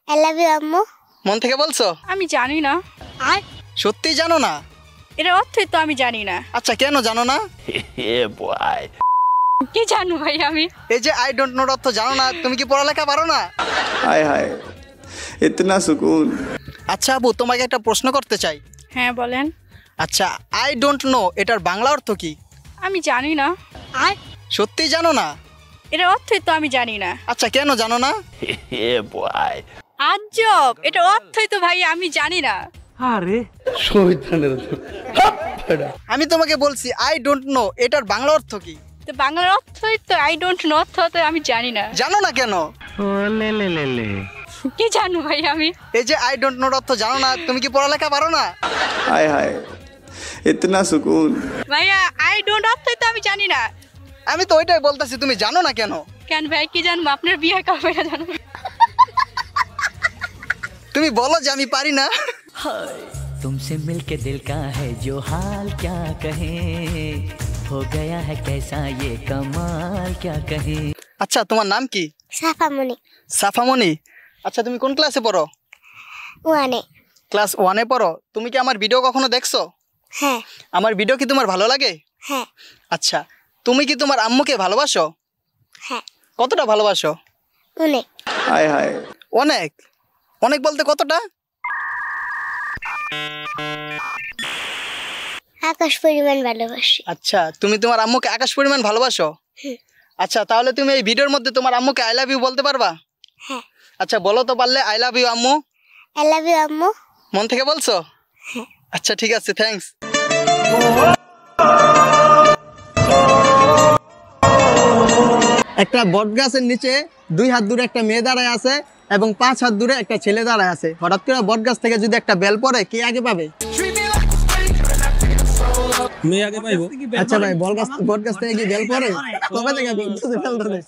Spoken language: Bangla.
আই লাভ ইউ আম্মু। মন থেকে বলছো? আমি জানি না। আর সত্যি জানো না? এর অর্থই তো আমি জানি না। আচ্ছা কেন জানো না? কি জানো ভাই আমি? এই যে আই ডোন্ট নোর অর্থ জানো না, তুমি কি পড়ালেখা পারো না? हाय हाय इतना सुकून। আচ্ছা আবু, তোমাকে একটা প্রশ্ন করতে চাই। হ্যাঁ বলেন। আচ্ছা আই ডোন্ট নো এটার বাংলা অর্থ কি? আমি জানি না। আর সত্যি জানো না? এর অর্থই তো আমি জানি না। আচ্ছা কেন জানো না? আজব, এটা অর্থই তো ভাই আমি জানি না। আমি তোমাকে বলছি আই ডোন্ট নো এটার বাংলা অর্থ কি? তো বাংলার অর্থই তো আই ডোন্ট নো, অর্থ তো আমি জানি না। জানো না কেন? কি জানো ভাই আমি? এই যে আই ডোন্ট নোর অর্থ জানো না, তুমি কি পড়ালেখা পারো না? हाय हाय इतना सुकून। ভাইয়া আই ডোন্ট অর্থই তো আমি জানি না। আমি তো ওইটাই বলতেছি, তুমি জানো না কেন? কেন ভাই কি জানবো? আপনার বিয়ে কবে জানো? তুমি বলো যে আমি পারি না। तुमसे मिलके दिल का है जो हाल क्या कहें हो गया है कैसा ये कमाल क्या कहें। আচ্ছা তোমার নাম কি? সাফামণি। সাফামণি। আচ্ছা তুমি কোন ক্লাসে পড়ো? ওয়ানে। ক্লাস 1-এ পড়ো। তুমি কি আমার ভিডিও কখনো দেখছো? হ্যাঁ। আমার ভিডিও কি তোমার ভালো লাগে? হ্যাঁ। আচ্ছা তুমি কি তোমার আম্মুকে ভালোবাসো? হ্যাঁ। কতটা ভালোবাসো? অনেক। हाय हाय অনেক। অনেক বলতে কতটা? আকাশ পরিমাণ ভালোবাসি। আচ্ছা তুমি তোমার আম্মুকে আকাশ পরিমাণ ভালোবাসো? আচ্ছা তাহলে তুমি এই ভিডিওর মধ্যে তোমার আম্মুকে আই লাভ ইউ বলতে পারবা? হ্যাঁ। আচ্ছা বলো তো পারলে আই লাভ ইউ আম্মু। আই লাভ ইউ আম্মু। মন থেকে বলছো? আচ্ছা ঠিক আছে, থ্যাঙ্কস। একটা বট গাছের নিচে 2 হাত দূরে একটা মেয়ে দাঁড়ায় আছে এবং 5 হাত দূরে একটা ছেলে দাঁড়ায় আছে। হঠাৎ করে বট গাছ থেকে যদি একটা বেল পড়ে, কে আগে পাবে? মেয়ে আগে পাইবো। আচ্ছা ভাই, বট গাছ থেকে কি বেল পড়ে? কবে থেকে বেল পড়ে?